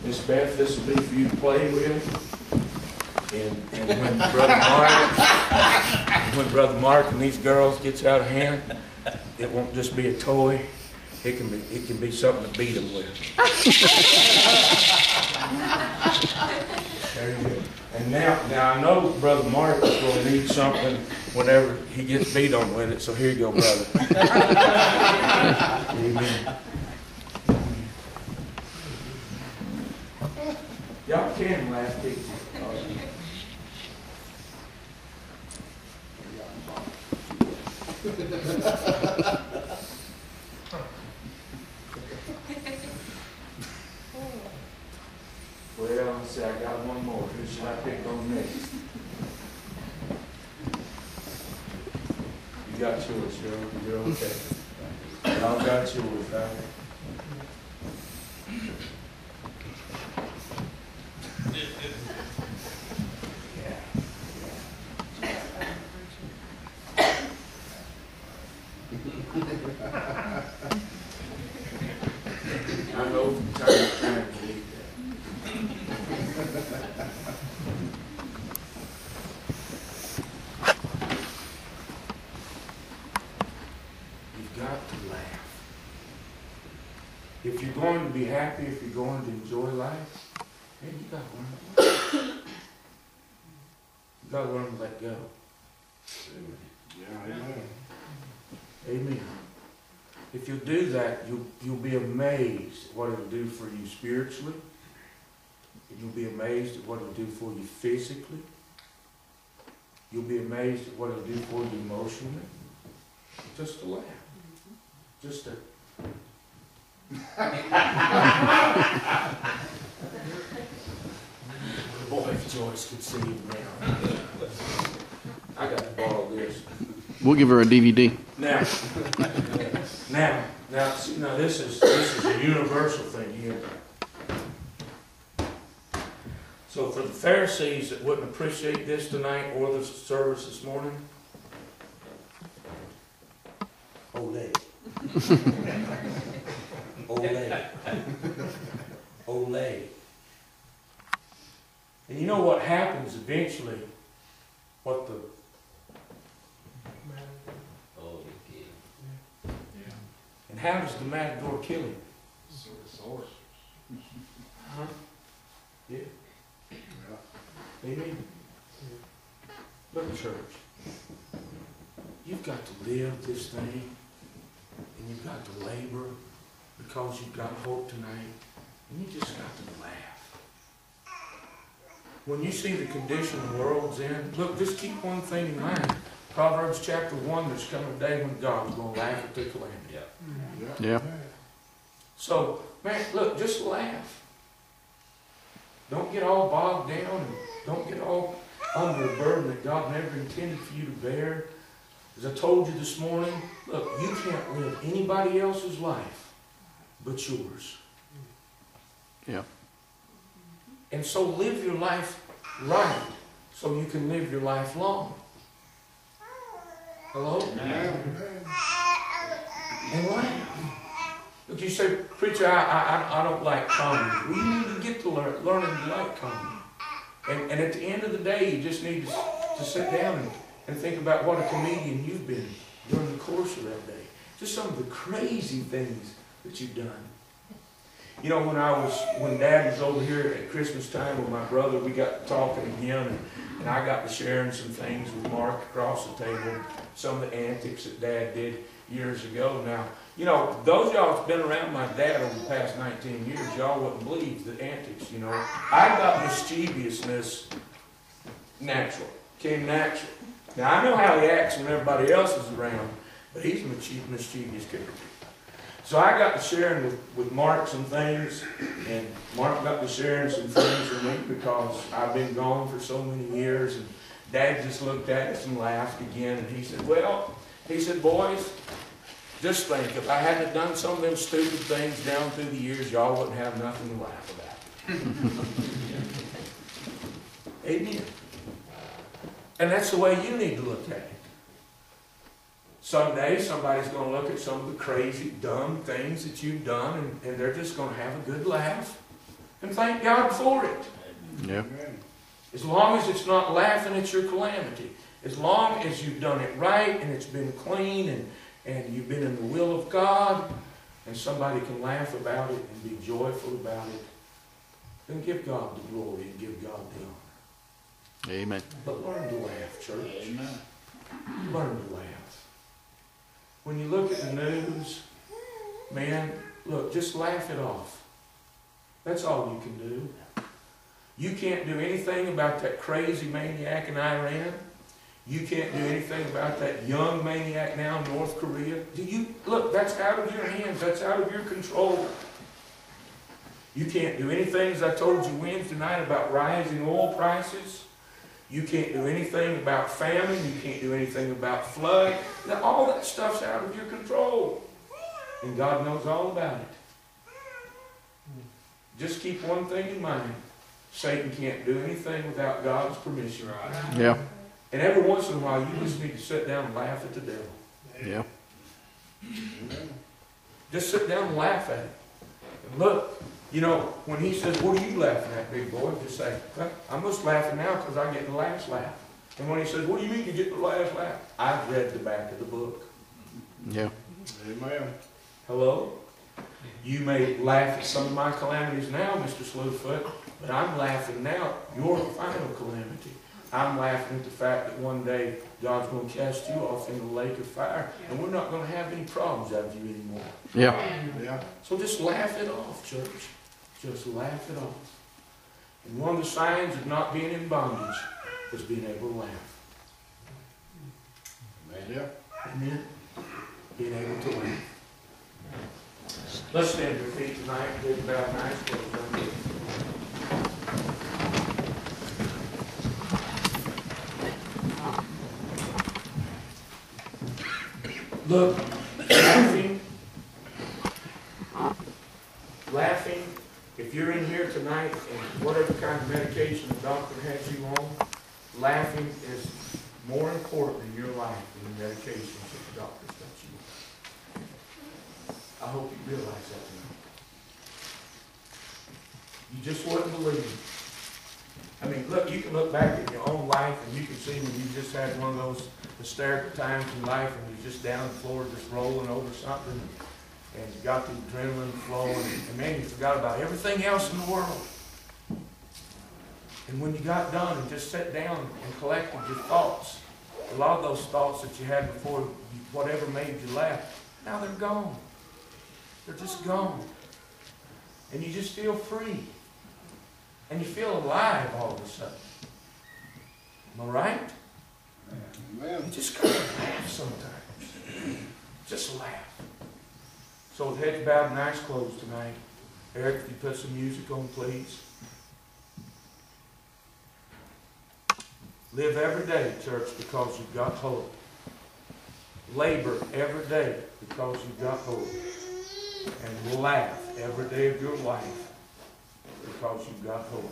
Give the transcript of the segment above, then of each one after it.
Miss Beth, this will be for you to play with. And when Brother Mark and these girls gets out of hand, it won't just be a toy. It can be something to beat them with. There you go. And now I know Brother Mark is going to need something whenever he gets beat on with it. So here you go, brother. Amen. Y'all can laugh, can't you? Well, let's see, I got one more. Who should I pick on next? You got yours, you're okay. Y'all got yours, huh? I know from time to time to eat that. You've got to laugh. If you're going to be happy, if you're going to enjoy life, man, you got to learn to laugh. You got to learn to let go. Yeah, amen. Amen. If you'll do that, you'll be amazed at what it'll do for you spiritually. And you'll be amazed at what it'll do for you physically. You'll be amazed at what it'll do for you emotionally. Just to laugh. Just to... Boy, if Joyce could see him now. I got to borrow this. We'll give her a DVD. Now, this is a universal thing here. So for the Pharisees that wouldn't appreciate this tonight or the service this morning, ole. Ole. Ole. And you know what happens eventually? What the... And how does the matador kill him? Source. Huh? Yeah. Amen. Look, church. You've got to live this thing, and you've got to labor because you've got hope tonight, and you just got to laugh. When you see the condition the world's in, look, just keep one thing in mind. Proverbs chapter 1, there's coming a day when God's going to laugh at the calamity. Yeah. So, man, look, just laugh. Don't get all bogged down and don't get all under a burden that God never intended for you to bear. As I told you this morning, look, you can't live anybody else's life but yours. Yeah. And so live your life right so you can live your life long. Hello? And laugh. Look, you say, preacher, I don't like comedy. Well, you need to get to learning to like comedy. And at the end of the day, you just need to sit down and think about what a comedian you've been during the course of that day. Just some of the crazy things that you've done. You know, when Dad was over here at Christmas time with my brother, we got talking again, and I got to sharing some things with Marc across the table, some of the antics that Dad did years ago. Now, you know, those of y'all that's been around my dad over the past 19 years, y'all wouldn't believe the antics, you know. I got mischievousness natural, came natural. Now, I know how he acts when everybody else is around, but he's a mischievous character. So I got to sharing with Marc some things, and Marc got to sharing some things with me because I've been gone for so many years, and Dad just looked at us and laughed again, and he said, well, he said, boys, just think, if I hadn't done some of them stupid things down through the years, y'all wouldn't have nothing to laugh about. Amen. And that's the way you need to look at it. Someday, somebody's going to look at some of the crazy, dumb things that you've done, and they're just going to have a good laugh. And thank God for it. Yeah. As long as it's not laughing at your calamity. As long as you've done it right and it's been clean and you've been in the will of God and somebody can laugh about it and be joyful about it, then give God the glory and give God the honor. Amen. But learn to laugh, church. Amen. Learn to laugh. When you look at the news, man, look, just laugh it off. That's all you can do. You can't do anything about that crazy maniac in Iran. You can't do anything about that young maniac now in North Korea. Look, that's out of your hands. That's out of your control. You can't do anything, as I told you Wednesday night, about rising oil prices. You can't do anything about famine. You can't do anything about flood. Now, all that stuff's out of your control. And God knows all about it. Just keep one thing in mind. Satan can't do anything without God's permission. Yeah. And every once in a while, you just need to sit down and laugh at the devil. Yeah. Just sit down and laugh at it. And look, you know, when he says, what are you laughing at, big boy? Just say, well, I'm just laughing now because I get the last laugh. And when he says, what do you mean you get the last laugh? I've read the back of the book. Yeah. Amen. Hello? You may laugh at some of my calamities now, Mr. Slewfoot, but I'm laughing now at your final calamity. I'm laughing at the fact that one day God's going to cast you off into the lake of fire, and we're not going to have any problems out of you anymore. Yeah. Yeah. So just laugh it off, church. Just laugh it off. And one of the signs of not being in bondage is being able to laugh. Yeah. Amen? Being able to laugh. Let's stand to our feet tonight and give about a nice close. Look, laughing, if you're in here tonight and whatever kind of medication the doctor has you on, laughing is more important in your life than the medications that the doctor's got you on. I hope you realize that tonight. You just wouldn't believe it. I mean, look, you can look back at your own life and you can see when you just had one of those hysterical times in life and you're just down on the floor just rolling over something and you got the adrenaline flowing and man, you forgot about everything else in the world. And when you got done and just sat down and collected your thoughts, a lot of those thoughts that you had before, whatever made you laugh, now they're gone. They're just gone. And you just feel free. And you feel alive all of a sudden. Am I right? Amen. You just gotta laugh sometimes. Just laugh. So with heads bowed and eyes closed tonight, Eric, if you put some music on, please. Live every day, church, because you've got hope. Labor every day because you've got hope. And laugh every day of your life because you've got hope.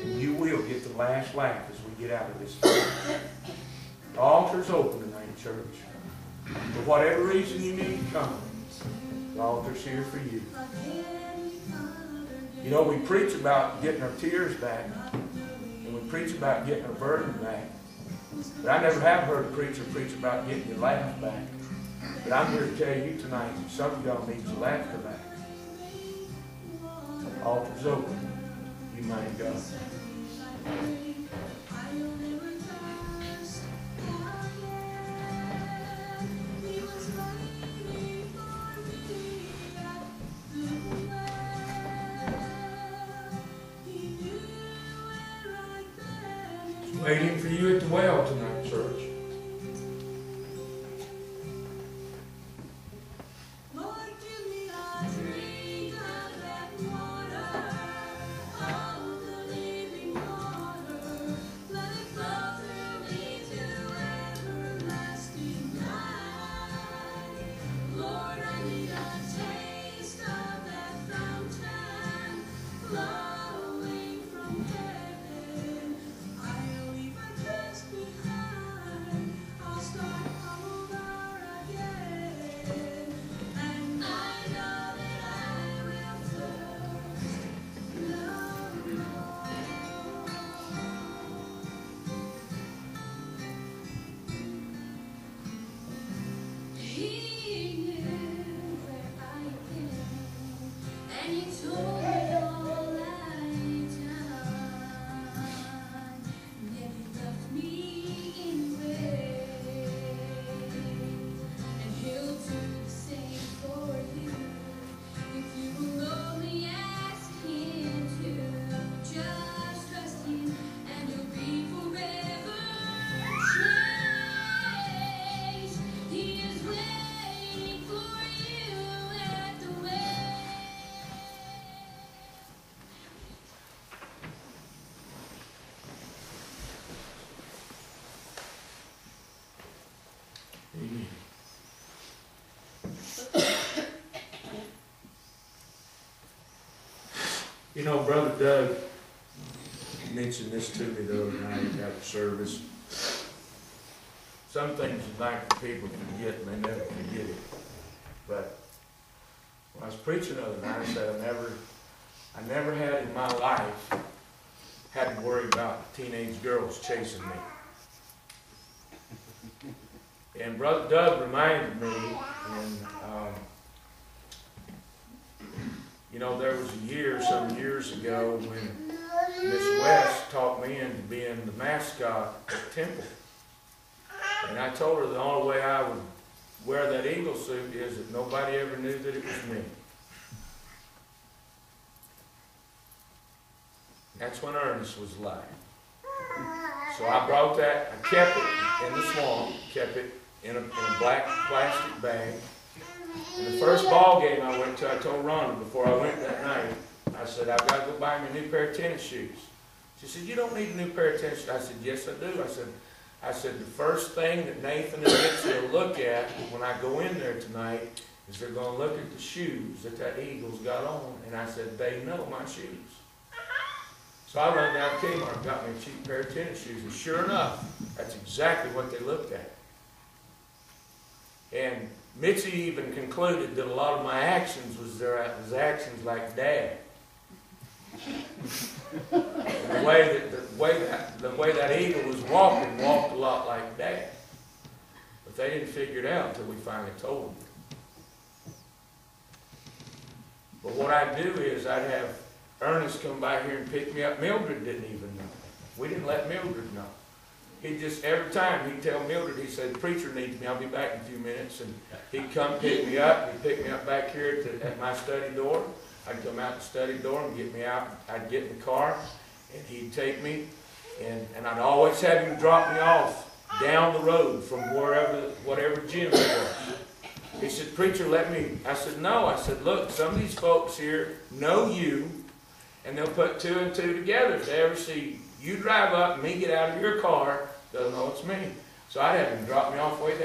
And you will get the last laugh as we get out of this. The altar's open tonight, church. For whatever reason you need to come, the altar's here for you. You know, we preach about getting our tears back, and we preach about getting our burden back. But I never have heard a preacher preach about getting your laugh back. But I'm here to tell you tonight that some of y'all need your laughter back. The altar's open. You might go. Waiting for you at the well tonight, church. Flowing from heaven, I believe I just behind. And you told me all I'd done, yet you left me anyway. And he'll do the same for you if you will only ask him to. Just trust him and you'll be forever changed. He is waiting for you at the way. Amen. You know, Brother Doug mentioned this to me the other night after service. Some things in life people forget and they never forget it. But when I was preaching the other night, I said I never had in my life had to worry about teenage girls chasing me. And Brother Doug reminded me, and you know, there was a year, some years ago, when Miss West talked me into being the mascot at Temple. And I told her the only way I would wear that eagle suit is that nobody ever knew that it was me. That's when Ernest was alive. So I brought that, I kept it in the swamp, kept it in a black plastic bag. And the first ball game I went to, I told Rhonda before I went that night, I said, I've got to go buy me a new pair of tennis shoes. She said, you don't need a new pair of tennis shoes. I said, yes, I do. I said, the first thing that Nathan and Mitzi will look at when I go in there tonight is they're going to look at the shoes that Eagle's got on. And I said, they know my shoes. So I run down to Kmart and got me a cheap pair of tennis shoes. And sure enough, that's exactly what they looked at. And Mitzi even concluded that a lot of my actions was actions like Dad. The way that eagle was walking walked a lot like Dad. But they didn't figure it out until we finally told them. But what I'd do is I'd have Ernest come by here and pick me up. Mildred didn't even know. We didn't let Mildred know. He just, every time he'd tell Mildred, he said, the preacher needs me, I'll be back in a few minutes. And he'd come pick me up. He'd pick me up back here at my study door. I'd come out the study door and get me out. I'd get in the car and he'd take me. And I'd always have him drop me off down the road from whatever gym it was. He said, preacher, let me. I said, no. I said, look, some of these folks here know you and they'll put two and two together. If they ever see you drive up and me get out of your car, they'll know it's me. So I'd have him drop me off way down.